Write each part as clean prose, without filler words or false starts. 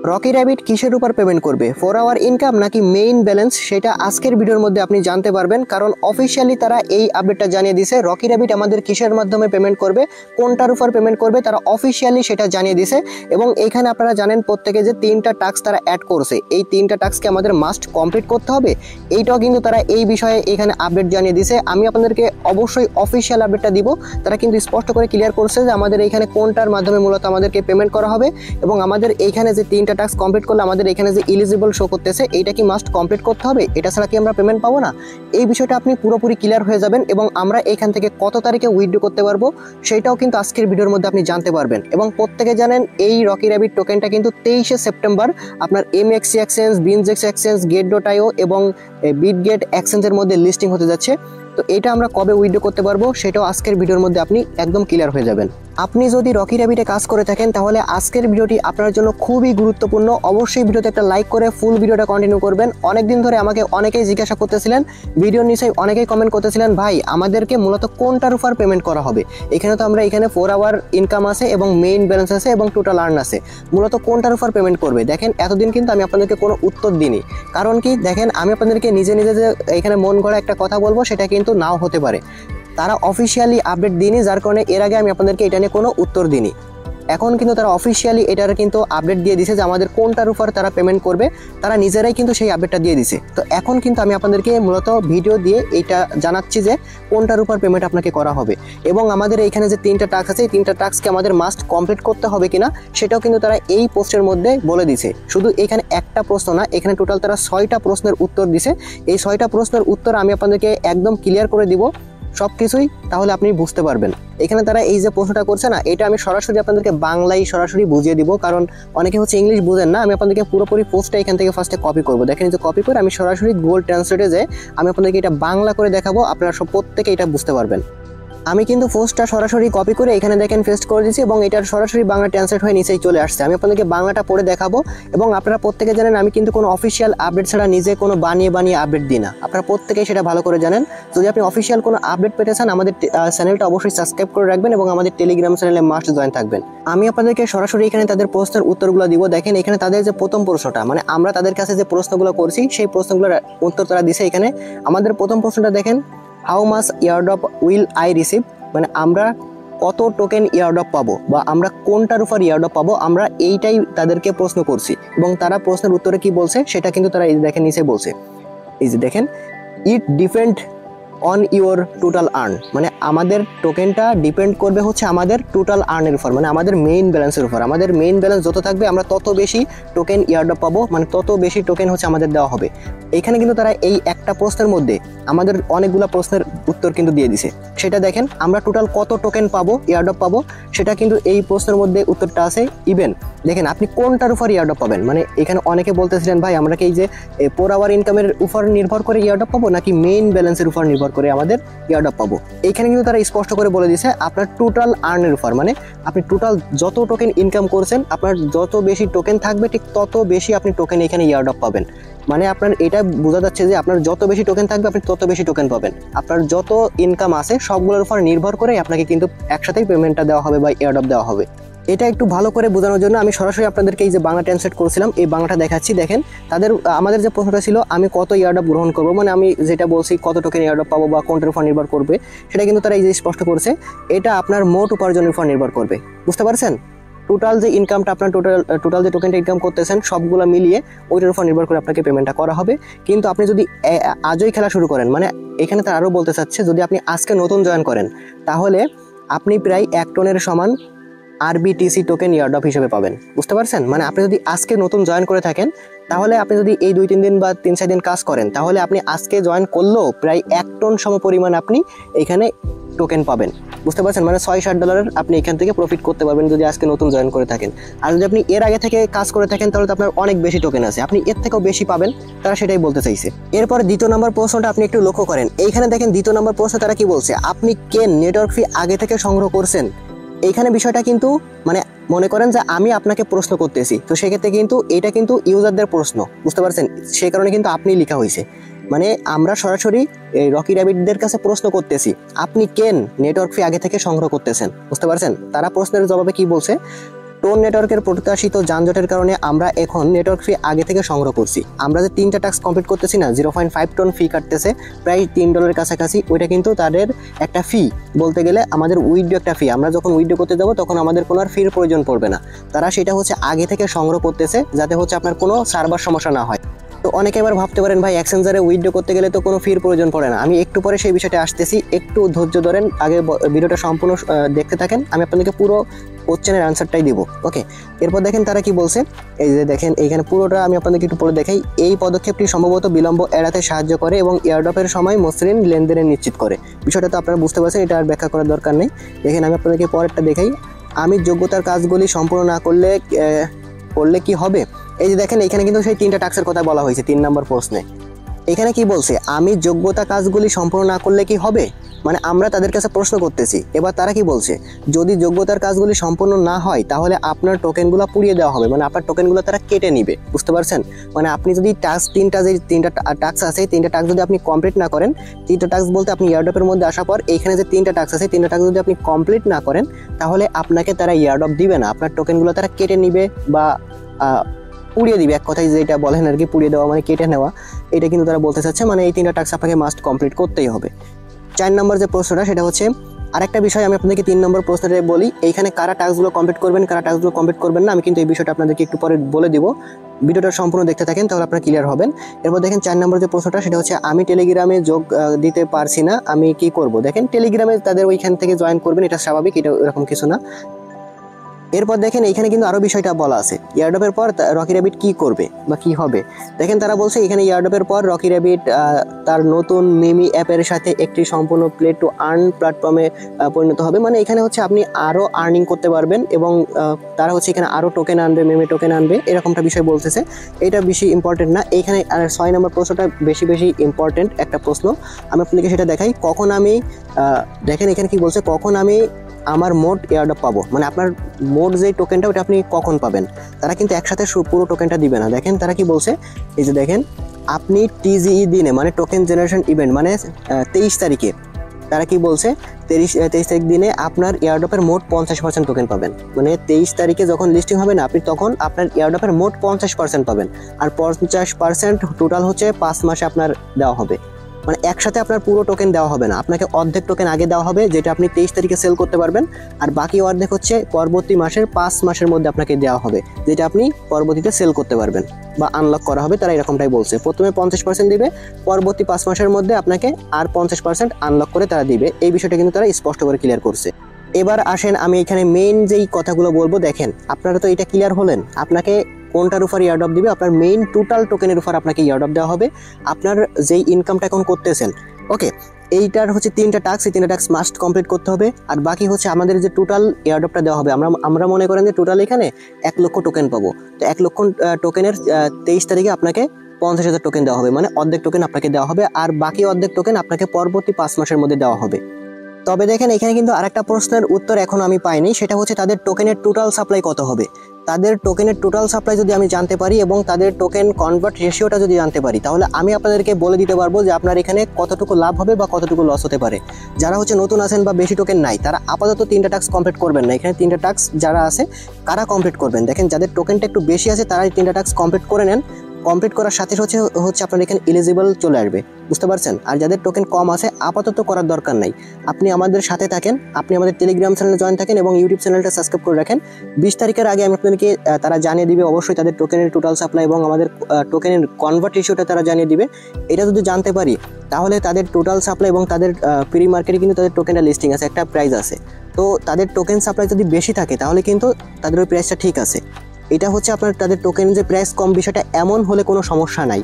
Rocky rabbit কিসের উপর payment করবে, 4 আওয়ার ইনকাম নাকি মেইন ব্যালেন্স, সেটা আজকের ভিডিওর মধ্যে আপনি জানতে পারবেন। কারণ অফিসিয়ালি তারা এই আপডেটটা জানিয়ে দিছে রকি র্যাবিট আমাদের কিসের মাধ্যমে পেমেন্ট করবে, কোনটার উপর পেমেন্ট করবে, তারা অফিসিয়ালি সেটা জানিয়ে দিছে। এবং এইখানে আপনারা জানেন প্রত্যেকে যে 3টা টাস্ক তারা অ্যাড করছে, এই 3টা টাস্ককে আমাদের মাস্ট কমপ্লিট করতে হবে। এইটাও কিন্তু তারা এই বিষয়ে এখানে আপডেট জানিয়ে দিছে। আমি আপনাদেরকে অবশ্যই অফিসিয়াল আপডেটটা দিব। তারা কিন্তু স্পষ্ট করে ক্লিয়ার করছে যে আমাদের এইখানে কোনটার মাধ্যমে মূলত আমাদেরকে পেমেন্ট করা হবে এবং আমাদের এইখানে যে 3টা টাস্ক কমপ্লিট করলে আমাদের এখানে যে এলিজিবল শো করতেছে এইটা কি মাস্ট কমপ্লিট করতে হবে, এটা ছাড়া কি আমরা পেমেন্ট পাবো না। এই বিষয়টা আপনি পুরোপুরি ক্লিয়ার হয়ে যাবেন এবং আমরা এখান থেকে কত তারিখে উইথড্র করতে পারবো সেটাও কিন্তু আজকের ভিডিওর মধ্যে আপনি জানতে পারবেন। এবং প্রত্যেকে জানেন এই রকি র্যাবিট টোকেনটা কিন্তু 23শে সেপ্টেম্বর আপনার এমএক্সি এক্সচেঞ্জ, বিনজেক্স এক্সচেঞ্জ, গেট.io এবং বিটগেট এক্সচেঞ্জের মধ্যে লিস্টিং হতে যাচ্ছে। তো এটা আমরা কবে উইথড্র করতে পারবো সেটাও আজকের ভিডিওর মধ্যে আপনি একদম ক্লিয়ার হয়ে যাবেন। আপনি যদি রকি র্যাবিটে কাজ করে থাকেন তাহলে আজকের ভিডিওটি আপনার জন্য খুবই গুরুত্বপূর্ণ। অবশ্যই ভিডিওতে একটা লাইক করে ফুল ভিডিওটা কন্টিনিউ করবেন। অনেকদিন ধরে আমাকে অনেকেই জিজ্ঞাসা করতেছিলেন, ভিডিওর নিচে অনেকেই কমেন্ট করতেছিলেন, ভাই আমাদেরকে মূলত কোনটার উপর পেমেন্ট করা হবে। এখানে তো আমরা এখানে 4 আওয়ার ইনকাম আছে এবং মেইন ব্যালেন্স আছে এবং টোটাল আর্ন আছে, মূলত কোনটার উপর পেমেন্ট করবে। দেখেন এতদিন কিন্তু আমি আপনাদেরকে কোনো উত্তর দিইনি। কারণ কি, দেখেন আমি আপনাদেরকে নিজে নিজে যে এখানে মন গড়া একটা কথা বলবো সেটা কিন্তু নাও হতে পারে। তারা অফিসিয়ালি আপডেট দিইনি, যার কারণে এর আগে আমি আপনাদেরকে এটা নিয়ে কোনো উত্তর দিইনি। এখন কিন্তু তারা অফিসিয়ালি এটার কিন্তু আপডেট দিয়ে দিছে যে আমাদের কোনটার উপর তারা পেমেন্ট করবে, তারা নিজেরাই কিন্তু সেই আপডেটটা দিয়ে দিছে। তো এখন কিন্তু আমি আপনাদেরকে মূলত ভিডিও দিয়ে এইটা জানাচ্ছি যে কোনটার উপর পেমেন্ট আপনাকে করা হবে এবং আমাদের এইখানে যে 3টা টাস্ক আছে এই 3টা টাস্ককে আমাদের মাস্ট কমপ্লিট করতে হবে কিনা সেটাও কিন্তু তারা এই পোস্টের মধ্যে বলে দিছে। শুধু এখানে একটা প্রশ্ন না, এখানে টোটাল তারা 6টা প্রশ্নের উত্তর দিছে। এই 6টা প্রশ্নের উত্তর আমি আপনাদেরকে একদম ক্লিয়ার করে দিব সব কিছুই, তাহলে আপনি বুঝতে পারবেন। এখানে তারা এই যে প্রশ্নটা করছে না, এটা আমি সরাসরি আপনাদেরকে বাংলায় সরাসরি বুঝিয়ে দিব, কারণ অনেকে হচ্ছে ইংলিশ বুঝেন না। আমি আপনাদেরকে পুরোপুরি পোস্টটা এখান থেকে ফার্স্টে কপি করবো। দেখেন যে কপি করে আমি সরাসরি গুগল ট্রান্সলেটে যে আমি আপনাদেরকে এটা বাংলা করে দেখাবো, আপনারা সব প্রত্যেকে এটা বুঝতে পারবেন। আমি কিন্তু পোস্টটা সরাসরি কপি করে এখানে দেখেন পেস্ট করে দিয়েছি এবং এটার সরাসরি বাংলা ট্রান্সলেট হয়ে নিচেই চলে আসছে। আমি আপনাদেরকে বাংলাটা পড়ে দেখাবো এবং আপনারা প্রত্যেকে জানেন আমি কিন্তু কোনো অফিসিয়াল আপডেট ছাড়া নিজে কোনো বানিয়ে আপডেট দিই না, আপনারা প্রত্যেকেই সেটা ভালো করে জানেন। যদি আপনি অফিসিয়াল কোনো আপডেট পেতে চান আমাদের চ্যানেলটা অবশ্যই সাবস্ক্রাইব করে রাখবেন এবং আমাদের টেলিগ্রাম চ্যানেলে মাস্ট জয়েন থাকবেন। আমি আপনাদেরকে সরাসরি এখানে তাদের প্রশ্নের উত্তরগুলো দিব। দেখেন এখানে তাদের যে প্রথম প্রশ্নটা, মানে আমরা তাদের কাছে যে প্রশ্নগুলো করছি সেই প্রশ্নগুলোর উত্তর তারা দিছে। এখানে আমাদের প্রথম প্রশ্নটা দেখেন, how much airdrop will I receive, মানে আমরা কত টোকেন ইয়ারড্রপ পাবো বা আমরা কোনটার উপর ইয়ারড্রপ পাবো, আমরা এইটাই তাদেরকে প্রশ্ন করছি। এবং তারা প্রশ্নের উত্তরে কি বলছে সেটা কিন্তু তারা এই দেখেন নিচে বলছে, এই যে দেখেন, ইট depend on your total earn, মানে আমাদের টোকেনটা ডিপেন্ড করবে হচ্ছে আমাদের টোটাল আর্নের উপর, মানে আমাদের মেইন ব্যালেন্সের উপর। আমাদের মেইন ব্যালেন্স যত থাকবে আমরা তত বেশি টোকেন ইয়ারড্রপ পাবো, মানে তত বেশি টোকেন হচ্ছে আমাদের দেওয়া হবে। এখানে কিন্তু তারা এই একটা প্রশ্নের মধ্যে আমাদের অনেকগুলো প্রশ্নের উত্তর কিন্তু দিয়ে দিছে। সেটা দেখেন আমরা টোটাল কত টোকেন পাবো, ইয়ারড্রপ পাবো, সেটা কিন্তু এই প্রশ্নের মধ্যে উত্তরটা আছে। ইভেন দেখেন আপনি কোনটার উপর ইয়ারড্রপ পাবেন, মানে এখানে অনেকে বলতেছিলেন ভাই আমরা কি এই যে 4 আওয়ার ইনকামের উপর নির্ভর করে ইয়ারড্রপ পাবো নাকি মেইন ব্যালেন্সের উপর নির্ভর করে আমাদের ইয়ারড্রপ পাবো। এইখানে কিন্তু তারা স্পষ্ট করে বলে দিয়েছে আপনার টোটাল আর্নের উপর, মানে আপনি টোটাল যত টোকেন ইনকাম করছেন আপনার যত বেশি টোকেন থাকবে ঠিক তত বেশি আপনি টোকেন এখানে ইয়ারড্রপ পাবেন। মানে আপনার এটা বোঝা যাচ্ছে যে আপনার যত বেশি টোকেন থাকবে আপনি তত বেশি টোকেন পাবেন। আপনার যত ইনকাম আছে সবগুলোর উপর নির্ভর করে আপনাকে কিন্তু একসাথেই পেমেন্টটা দেওয়া হবে বা ইয়ারড্রপ দেওয়া হবে। এটা একটু ভালো করে বোঝানোর জন্য আমি সরাসরি আপনাদেরকে এই যে বাংলা ট্রান্সলেট করেছিলাম এই বাংলাটা দেখাচ্ছি। দেখেন আমাদের যে প্রশ্নটা ছিল আমি কত ইয়ারড্রপ গ্রহণ করবো, মানে আমি যেটা বলছি কত টোকেন ইয়ারড্রপ পাবো বা কোনটার উপর নির্ভর করবে, সেটা কিন্তু তারা এই যে স্পষ্ট করছে এটা আপনার মোট উপার্জনের উপর নির্ভর করবে। বুঝতে পারছেন? টোটাল যে ইনকামটা আপনার টোটাল যে টোকেনটা ইনকাম করতেছেন সবগুলো মিলিয়ে ওইটার উপর নির্ভর করে আপনাকে পেমেন্টটা করা হবে। কিন্তু আপনি যদি আজই খেলা শুরু করেন, মানে এখানে তারা আরও বলতে চাচ্ছে যদি আপনি আজকে নতুন জয়েন করেন তাহলে আপনি প্রায় 1 টনের সমান আরবিটিসি টোকেন ইয়ারড্রপ হিসেবে পাবেন। বুঝতে পারছেন? মানে আপনি যদি আজকে নতুন জয়েন করে থাকেন তাহলে আপনি যদি এই 2-3 দিন বা 3-4 দিন কাজ করেন তাহলে আপনি আজকে জয়েন করলেও প্রায় 1 টন সম পরিমাণ আপনি এখানে টোকেন পাবেন। বুঝতে পারছেন? মানে $6-7 আপনি এখান থেকে প্রফিট করতে পারবেন যদি আজকে নতুন জয়েন করে থাকেন। আর যদি আপনি এর আগে থেকে কাজ করে থাকেন তাহলে তো আপনার অনেক বেশি টোকেন আছে, আপনি এর থেকেও বেশি পাবেন, তারা সেটাই বলতে চাইছে। এরপর দ্বিতীয় নম্বর প্রশ্নটা আপনি একটু লক্ষ্য করেন। এইখানে দেখেন দ্বিতীয় নম্বর প্রশ্ন তারা কি বলছে, আপনি কেন নেটওয়ার্ক ফি আগে থেকে সংগ্রহ করছেন। এইখানে বিষয়টা কিন্তু মানে মনে করেন যে আমি আপনাকে প্রশ্ন করতেছি, তো সেক্ষেত্রে কিন্তু এটা কিন্তু ইউজারদের প্রশ্ন। বুঝতে পারছেন? সেই কারণে কিন্তু আপনি লেখা হয়েছে, মানে আমরা সরাসরি এই রকি র্যাবিটদের কাছে প্রশ্ন করতেছি আপনি কেন নেটওয়ার্ক ফি আগে থেকে সংগ্রহ করতেছেন। বুঝতে পারছেন? তারা প্রশ্নের জবাবে কি বলছে, টোন নেটওয়ার্কের প্রত্যাশিত যানজটের কারণে আমরা এখন নেটওয়ার্ক ফি আগে থেকে সংগ্রহ করছি। আমরা যে 3টা টাস্ক কমপ্লিট করতেছি না, 0.5 টন ফি কাটতেছে, প্রায় $3 কাছাকাছি। ওইটা কিন্তু তাদের একটা ফি, বলতে গেলে আমাদের উইথড্র একটা ফি। আমরা যখন উইথড্র করতে যাবো তখন আমাদের কোনো আর ফির প্রয়োজন পড়বে না। তারা সেটা হচ্ছে আগে থেকে সংগ্রহ করতেছে, যাতে হচ্ছে আপনার কোনো সার্ভার সমস্যা না হয়। তো অনেকে এবার ভাবতে পারেন, ভাই এক্সচেঞ্জারে উইথড্র করতে গেলে তো কোনো ফির প্রয়োজন পড়ে না। আমি একটু পরে সেই বিষয়টা আসতেছি, একটু ধৈর্য ধরেন, আগে ভিডিওটা সম্পূর্ণ দেখতে থাকেন। আমি আপনাদেরকে পুরো কোশ্চেনের আনসারটাই দিব। ওকে, এরপর দেখেন তারা কি বলছে। এই যে দেখেন এইখানে পুরোটা আমি আপনাদেরকে একটু পরে দেখাই। এই পদক্ষেপটি সম্ভবত বিলম্ব এড়াতে সাহায্য করে এবং এয়ারড্রপের সময় মসৃণ লেনদেনের নিশ্চিত করে। বিষয়টা তো আপনারা বুঝতে পারছেন, এটা আর ব্যাখ্যা করার দরকার নেই। দেখেন আমি আপনাদেরকে পরেরটা দেখাই। আমি যোগ্যতার কাজগুলি সম্পূর্ণ না করলে কি হবে। এই যে দেখেন এখানে কিন্তু সেই 3টা টাস্কের কথা বলা হয়েছে 3 নম্বর প্রশ্নে। এখানে কি বলছে, আমি যোগ্যতা কাজগুলি সম্পূর্ণ না করলে কি হবে, মানে আমরা তাদের কাছে প্রশ্ন করতেছি। এবার তারা কি বলছে, যদি যোগ্যতার কাজগুলি সম্পূর্ণ না হয় তাহলে আপনার টোকেনগুলো পুড়িয়ে দেওয়া হবে, মানে আপনার টোকেনগুলো তারা কেটে নিবে। বুঝতে পারছেন, মানে আপনি যদি টাস্ক 3টা টাস্ক আছে, 3টা টাস্ক যদি আপনি কমপ্লিট না করেন, 3টা টাস্ক বলতে আপনি এয়ারড্রপের মধ্যে আসার পর এইখানে যে 3টা টাস্ক আছে, 3টা টাস্ক যদি আপনি কমপ্লিট না করেন তাহলে আপনাকে তারা এয়ারড্রপ দিবে না, আপনার টোকেনগুলো তারা কেটে নিবে বা পুড়িয়ে দিবে। এক কথায় যেটা বলেন আর কি, পুড়িয়ে দেওয়া মানে কেটে নেওয়া, এটা কিন্তু তারা বলতে চাচ্ছে। মানে এই 3টা টাস্ক আপনাকে মাস্ট কমপ্লিট করতেই হবে। 4 নম্বর যে প্রশ্নটা সেটা হচ্ছে, আরেকটা বিষয় আমি আপনাদেরকে 3 নম্বর প্রশ্নটা বলি। এইখানে কারা টাস্কগুলো কমপ্লিট করবেন, কারা টাস্কগুলো কমপ্লিট করবেন না, আমি কিন্তু এই বিষয়টা আপনাদেরকে একটু পরে বলে দিব। ভিডিওটা সম্পূর্ণ দেখতে থাকেন, তাহলে আপনারা ক্লিয়ার হবেন। এরপর দেখেন 4 নম্বর যে প্রশ্নটা সেটা হচ্ছে, আমি টেলিগ্রামে যোগ দিতে পারছি না, আমি কি করব। দেখেন টেলিগ্রামে তাদের ওইখান থেকে জয়েন করবেন, এটা স্বাভাবিক, এটা এরকম কিছু না। এরপর দেখেন এইখানে কিন্তু আরো বিষয়টা বলা আছে, এয়ারড্রপের পর রকি র্যাবিট কি করবে বা কি হবে। দেখেন তারা বলছে এখানে এয়ারড্রপের পর রকি র্যাবিট তার নতুন মিমি অ্যাপের সাথে একটি সম্পূর্ণ প্লে টু আর্ন প্ল্যাটফর্মে পরিণত হবে। মানে এখানে হচ্ছে আপনি আরো আর্নিং করতে পারবেন এবং তারা হচ্ছে এখানে আরো টোকেন আনবে, মিমি টোকেন আনবে, এরকমটা বিষয় বলতেছে। এটা বেশি ইম্পর্টেন্ট না। এইখানে 6 নম্বর প্রশ্নটা বেশি ইম্পর্টেন্ট একটা প্রশ্ন, আমি আপনাকে সেটা দেখাই। কখন আমি দেখেন এখানে কি বলছে, কখন আমি আমার মোট এয়ারড্রপ পাবো, মানে আপনার মোট যে টোকেনটা ওটা আপনি কখন পাবেন। তারা কিন্তু একসাথে পুরো টোকেনটা দিবে না। দেখেন তারা কি বলছে, এই যে দেখেন আপনি টিজিই দিনে, মানে টোকেন জেনারেশন ইভেন্ট, মানে 23 তারিখে তারা কি বলছে, 23 তারিখ দিনে আপনার এয়ারড্রপের মোট 50% টোকেন পাবেন। মানে 23 তারিখে যখন লিস্টিং হবে না, আপনি তখন আপনার এয়ারড্রপের মোট 50% পাবেন। আর 50% টোটাল হচ্ছে 5 মাসে আপনার দেওয়া হবে। মানে একসাথে আপনার পুরো টোকেন দেওয়া হবে না, আপনাকে অর্ধেক টোকেন আগে দেওয়া হবে, যেটা আপনি 23 তারিখে সেল করতে পারবেন। আর বাকি অর্ধেক হচ্ছে পরবর্তী মাসের 5 মাসের মধ্যে আপনাকে দেওয়া হবে, যেটা আপনি পরবর্তীতে সেল করতে পারবেন বা আনলক করা হবে। তারা এরকমটাই বলছে, প্রথমে 50% দিবে, পরবর্তী 5 মাসের মধ্যে আপনাকে আর 50% আনলক করে তারা দিবে। এই বিষয়টা কিন্তু তারা স্পষ্ট করে ক্লিয়ার করছে। এবার আসেন আমি এখানে মেইন যেই কথাগুলো বলবো। দেখেন আপনারা তো এটা ক্লিয়ার হলেন, আপনাকে কোনটার উপর ইয়ারড্রপ দিবে, আপনার মেইন টোটাল টোকেনের উপর আপনাকে ইয়ারড্রপ দেওয়া হবে, আপনার যেই ইনকামটা এখন করতেছেন। ওকে, এইটার হচ্ছে 3টা টাস্ক, এই 3টা টাস্ক মাস্ট কমপ্লিট করতে হবে। আর বাকি হচ্ছে আমাদের যে টোটাল এয়ারড্রপটা দেওয়া হবে, আমরা মনে করেন যে টোটাল এখানে 1 লক্ষ টোকেন পাবো। তো 1 লক্ষ টোকেনের 23 তারিখে আপনাকে 50,000 টোকেন দেওয়া হবে, মানে অর্ধেক টোকেন আপনাকে দেওয়া হবে, আর বাকি অর্ধেক টোকেন আপনাকে পরবর্তী 5 মাসের মধ্যে দেওয়া হবে। তবে দেখেন এখানে কিন্তু আরেকটা প্রশ্নের উত্তর এখন আমি পাইনি, সেটা হচ্ছে তাদের টোকেনের টোটাল সাপ্লাই কত হবে। তাদের টোকেনের টোটাল সাপ্লাই যদি আমি জানতে পারি এবং তাদের টোকেন কনভার্ট রেশিওটা যদি জানতে পারি, তাহলে আমি আপনাদেরকে বলে দিতে পারবো যে আপনার এখানে কতটুকু লাভ হবে বা কতটুকু লস হতে পারে। যারা হচ্ছে নতুন আছেন বা বেশি টোকেন নাই, তারা আপাতত 3টা টাস্ক কমপ্লিট করবেন না। এখানে 3টা টাস্ক যারা আছে কারা কমপ্লিট করবেন, দেখেন যাদের টোকেনটা একটু বেশি আছে তারা এই 3টা টাস্ক কমপ্লিট করে নেন। কমপ্লিট করার সাথে হচ্ছে আপনার এখানে এলিজিবল চলে আসবে, বুঝতে পারছেন। আর যাদের টোকেন কম আছে আপাতত করার দরকার নাই, আপনি আমাদের সাথে থাকেন, আপনি আমাদের টেলিগ্রাম চ্যানেলে জয়েন থাকেন এবং ইউটিউব চ্যানেলটা সাবস্ক্রাইব করে রাখেন। 20 তারিখের আগে আমি আপনাদেরকে তারা জানিয়ে দিবে অবশ্যই তাদের টোকেনের টোটাল সাপ্লাই এবং আমাদের টোকেনের কনভার্ট রেশিওটা তারা জানিয়ে দিবে। এটা যদি জানতে পারি তাহলে তাদের টোটাল সাপ্লাই এবং তাদের প্রি মার্কেটে কিন্তু তাদের টোকেনটা লিস্টিং আছে, একটা প্রাইস আছে। তো তাদের টোকেন সাপ্লাই যদি বেশি থাকে তাহলে কিন্তু তাদের ওই প্রাইসটা ঠিক আছে। এটা হচ্ছে আপনার তাদের টোকেন যে প্রাইস কম, বিষয়টা এমন হলে কোনো সমস্যা নাই।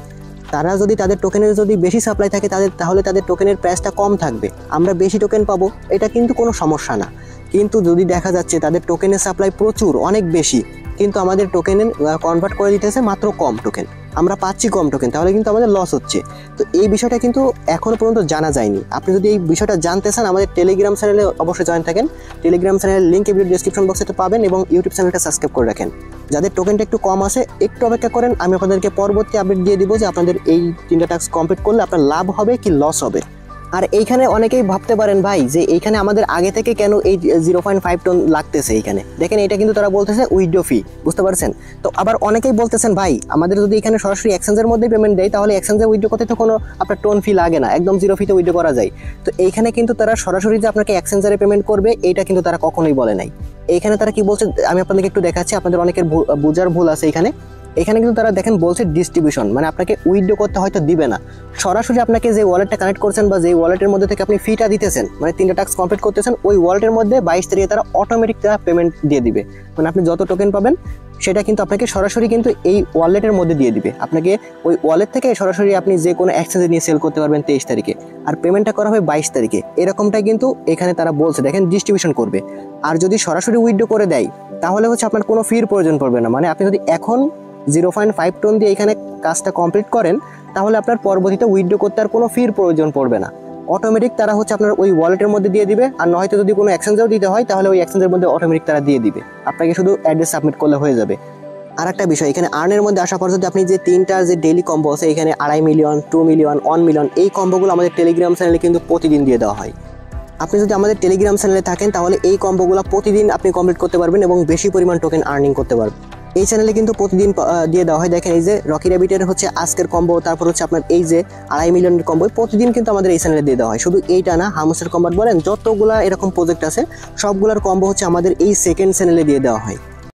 তারা যদি তাদের টোকেনের যদি বেশি সাপ্লাই থাকে তাহলে তাদের টোকেনের প্রাইসটা কম থাকবে, আমরা বেশি টোকেন পাবো, এটা কিন্তু কোনো সমস্যা না। কিন্তু যদি দেখা যাচ্ছে তাদের টোকেনের সাপ্লাই প্রচুর অনেক বেশি, কিন্তু আমাদের টোকেনের কনভার্ট করে দিতেছে মাত্র কম টোকেন, আমরা পাচ্ছি কম টোকেন, তাহলে কিন্তু আমাদের লস হচ্ছে। তো এই বিষয়টা কিন্তু এখনও পর্যন্ত জানা যায়নি। আপনি যদি এই বিষয়টা জানতে চান আমাদের টেলিগ্রাম চ্যানেলে অবশ্যই জয়েন থাকেন। টেলিগ্রাম চ্যানেলের লিঙ্ক ভিডিও ডেসক্রিপশন বক্সে তো পাবেন এবং ইউটিউব চ্যানেলটা সাবস্ক্রাইব করে রাখেন। যাদের টোকেনটা একটু কম আছে একটু অপেক্ষা করেন, আমি আপনাদেরকে পরবর্তী আপডেট দিয়ে দিব যে আপনাদের এই 3টা টাস্ক কমপ্লিট করলে আপনার লাভ হবে কি লস হবে। আর এইখানে অনেকেই ভাবতে পারেন ভাই যে এইখানে আমাদের আগে থেকে কেন এই 0.5 টন লাগতেছে। এইখানে দেখেন এটা কিন্তু তারা বলতেছে উইথড্র ফি, বুঝতে পারছেন। তো আবার অনেকেই বলতেছেন ভাই আমাদের যদি এখানে সরাসরি এক্সচেঞ্জের মধ্যে পেমেন্ট দেয় তাহলে এক্সচেঞ্জে উইথড্র করতে তো কোনো আপনার টোন ফি লাগে না, একদম 0 ফিতে উইথড্র করা যায়। তো এইখানে কিন্তু তারা সরাসরি যে আপনাকে এক্সচেঞ্জারে পেমেন্ট করবে এইটা কিন্তু তারা কখনোই বলে নাই। এইখানে তারা কি বলছে আমি আপনাদেরকে একটু দেখাচ্ছি, আপনাদের অনেকের বোঝার ভুল আছে এখানে। এখানে কিন্তু তারা দেখেন বলছে ডিস্ট্রিবিউশন, মানে আপনাকে উইথড্র করতে হয়তো দিবে না, সরাসরি আপনাকে যে ওয়ালেটটা কানেক্ট করছেন বা যে ওয়ালেটের মধ্যে থেকে আপনি ফিটা দিতেছেন, মানে 3টা টাস্ক কমপ্লিট করতেছেন, ওই ওয়ালেটের মধ্যে 22 তারিখে তারা অটোমেটিক পেমেন্ট দিয়ে দিবে। মানে আপনি যত টোকেন পাবেন সেটা কিন্তু আপনাকে সরাসরি কিন্তু এই ওয়ালেটের মধ্যে দিয়ে দিবে। আপনাকে ওই ওয়ালেট থেকে সরাসরি আপনি যে কোনো এক্সচেঞ্জে নিয়ে সেল করতে পারবেন 23 তারিখে, আর পেমেন্টটা করা হবে 22 তারিখে। এরকমটাই কিন্তু এখানে তারা বলছে, দেখেন ডিস্ট্রিবিউশন করবে। আর যদি সরাসরি উইথড্র করে দেয় তাহলে হচ্ছে আপনার কোনো ফির প্রয়োজন পড়বে না। মানে আপনি যদি এখন 0.5 টন দিয়ে এখানে কাজটা কমপ্লিট করেন তাহলে আপনার পরবর্তীতে উইথড্র করতে আর কোনো ফির প্রয়োজন পড়বে না, অটোমেটিক তারা হচ্ছে আপনার ওই ওয়ালেটের মধ্যে দিয়ে দিবে। আর নয়তো যদি কোনো এক্সচেঞ্জেও দিতে হয় তাহলে ওই এক্সচেঞ্জের মধ্যে অটোমেটিক তারা দিয়ে দিবে, আপনাকে শুধু অ্যাড্রেস সাবমিট করলে হয়ে যাবে। আর একটা বিষয়, এখানে আর্নের মধ্যে আসার পর যদি আপনি যে 3টার যে ডেইলি কম্বো আছে, এখানে 2.5 মিলিয়ন, 2 মিলিয়ন, 1 মিলিয়ন, এই কম্বোগুলো আমাদের টেলিগ্রাম চ্যানেলে কিন্তু প্রতিদিন দিয়ে দেওয়া হয়। আপনি যদি আমাদের টেলিগ্রাম চ্যানেলে থাকেন তাহলে এই কম্বোগুলো প্রতিদিন আপনি কমপ্লিট করতে পারবেন এবং বেশি পরিমাণ টোকেন আর্নিং করতে পারবেন। এই চ্যানেলে কিন্তু প্রতিদিন দিয়ে দেওয়া হয়। দেখেন এই যে রকি র্যাবিটের হচ্ছে আজকের কম্বো, তারপর হচ্ছে আপনার এই যে 2.5 মিলিয়নের কম্বো প্রতিদিন কিন্তু আমাদের এই চ্যানেলে দিয়ে দেওয়া হয়। শুধু এইটা না, হামস্টার কম্বাট বলেন যতগুলা এরকম প্রজেক্ট আছে সবগুলোর কম্বো হচ্ছে আমাদের এই সেকেন্ড চ্যানেলে দিয়ে দেওয়া হয়।